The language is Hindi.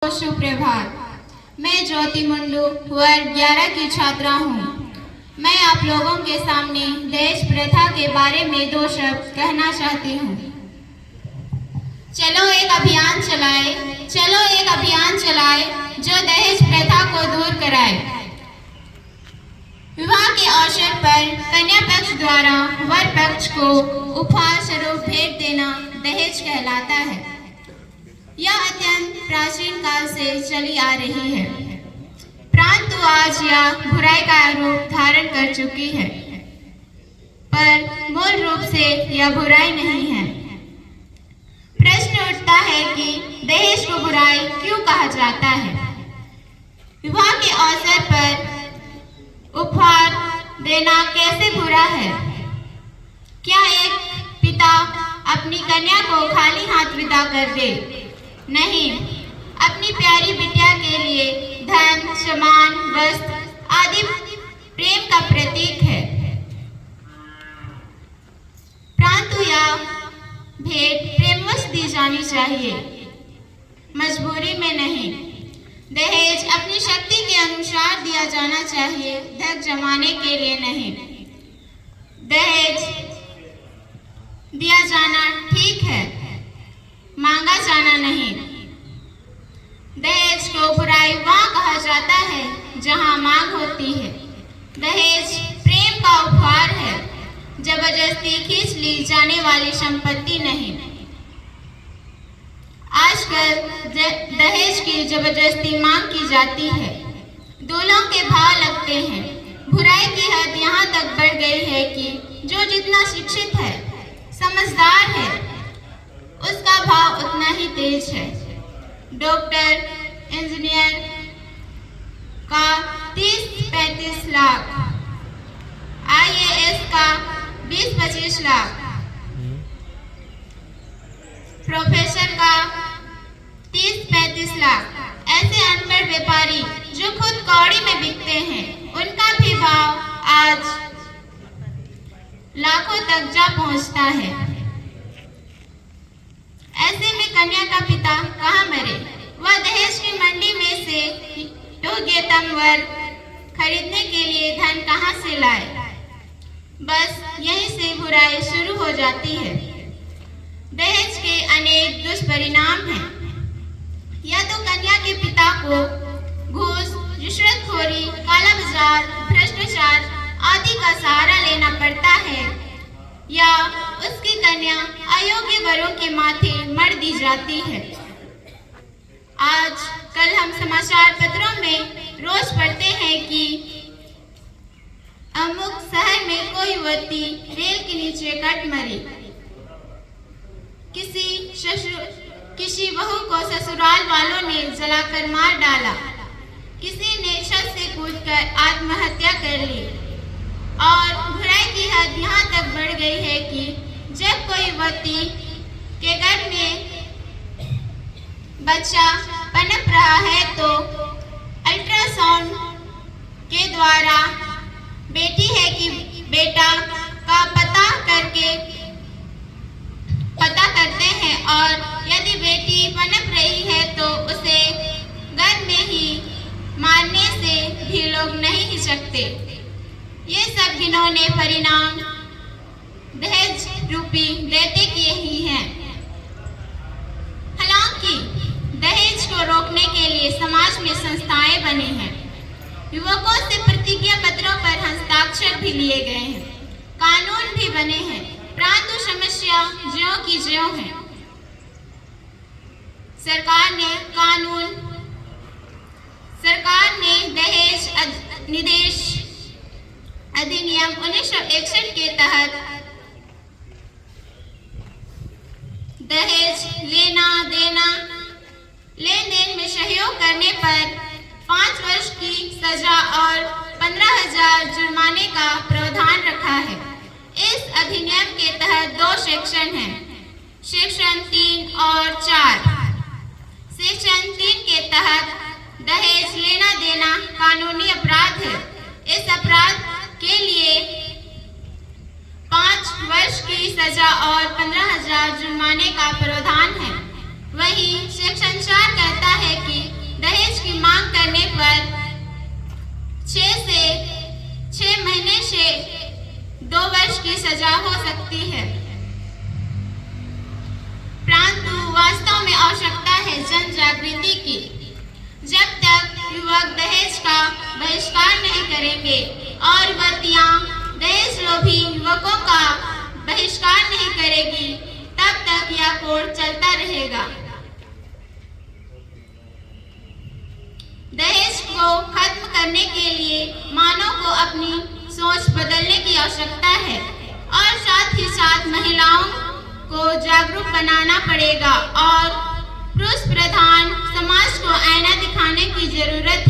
सुप्रभात। मैं ज्योति मुंडू वर्ग 11 की छात्रा हूँ। मैं आप लोगों के सामने दहेज प्रथा के बारे में 2 शब्द कहना चाहती हूँ। चलो एक अभियान चलाए जो दहेज प्रथा को दूर कराए। विवाह के अवसर पर कन्या पक्ष द्वारा वर पक्ष को उपहार स्वरूप भेंट देना दहेज कहलाता है। यह अत्यंत प्राचीन काल से चली आ रही है, परंतु आज यह बुराई का रूप धारण कर चुकी है। पर मूल रूप से यह बुराई नहीं है। प्रश्न उठता है कि दहेज को बुराई क्यों कहा जाता है? विवाह के अवसर पर उपहार देना कैसे बुरा है? क्या एक पिता अपनी कन्या को खाली हाथ विदा कर दे? नहीं, अपनी प्यारी बिटिया के लिए धन, सामान, वस्त्र आदि प्रेम का प्रतीक है, परंतु यह भेंट प्रेमवश दी जानी चाहिए, मजबूरी में नहीं। दहेज अपनी शक्ति के अनुसार दिया जाना चाहिए, धन जमाने के लिए नहीं। दहेज दिया जाना ठीक है, मांगा जाना नहीं। दहेज को बुराई वहाँ कहा जाता है जहाँ मांग होती है। दहेज प्रेम का उपहार है, जबरदस्ती खींच ली जाने वाली संपत्ति नहीं। आजकल दहेज की जबरदस्ती मांग की जाती है, दूल्हों के भाव लगते हैं। बुराई की हद यहाँ तक बढ़ गई है कि जो जितना शिक्षित है, समझदार है, उसका भाव उतना ही तेज है। डॉक्टर, इंजीनियर का 30-35 लाख, IAS का 20-25 लाख, प्रोफेसर का 30-35 लाख। ऐसे अनपढ़ व्यापारी जो खुद कौड़ी में बिकते हैं, उनका भी भाव आज लाखों तक जा पहुंचता है। ऐसे में कन्या का पिता कहाँ मरे? वह दहेज की मंडी में से योग्यतम वर खरीदने के लिए धन कहाँ से लाए? बस यहीं से बुराई शुरू हो जाती है। दहेज के अनेक दुष्परिणाम हैं। या तो कन्या के पिता को घूस, रिश्वतखोरी, काला बाजार, भ्रष्टाचार आदि का सहारा लेना पड़ता है, या उसकी कन्या अयोग्य वरों के माथे मर दी जाती है। आज कल हम समाचार पत्रों में रोज पढ़ते हैं कि अमुक शहर में कोई युवती रेल के नीचे कट मरी। किसी बहू को ससुराल वालों ने जलाकर मार डाला। किसी ने छत से कूदकर आत्महत्या कर ली। और बुराई की हद यहाँ तक बढ़ गई है कि जब कोई युवती के घर में बच्चा पनप रहा है तो अल्ट्रासाउंड के द्वारा बेटी है कि बेटा का पता करते हैं, और यदि बेटी पनप रही है तो उसे घर में ही मारने से भी लोग नहीं हिचकते। ये सब घिनौने परिणाम दहेज रूपी दैत्य के ही हैं। हालांकि दहेज को रोकने के लिए समाज में संस्थाएं बनी हैं, युवकों से प्रतिज्ञा पत्रों पर हस्ताक्षर भी लिए गए हैं, कानून भी बने हैं, परंतु समस्या ज्यों की ज्यों है। सरकार ने दहेज निदेश अधिनियम 1961 के तहत दहेज लेन देन में सहयोग करने पर 5 वर्ष की सजा और 15,000 जुर्माने का प्रावधान रखा है। इस अधिनियम के तहत 2 सेक्शन हैं, सेक्शन 3 और 4। सेक्शन 3 के तहत दहेज लेना देना कानूनी अपराध है। इस अपराध के लिए 5 वर्ष की सजा और 15,000 जुर्माने का प्रावधान है। वहीं सेक्शन 4 कहता है है कि दहेज की मांग करने पर 6 महीने से 2 वर्ष की सजा हो सकती है। परंतु वास्तव में आवश्यकता है जन जागृति की। जब तक युवक दहेज का बहिष्कार नहीं करेंगे और युवतियां दहेज लोभी युवकों का बहिष्कार नहीं करेगी, तब तक यह कोड चलता रहेगा। दहेज को खत्म करने के लिए मानव को अपनी सोच बदलने की आवश्यकता है और साथ ही साथ महिलाओं को जागरूक बनाना पड़ेगा और पुरुष प्रधान समाज को आईना दिखाने की जरूरत है।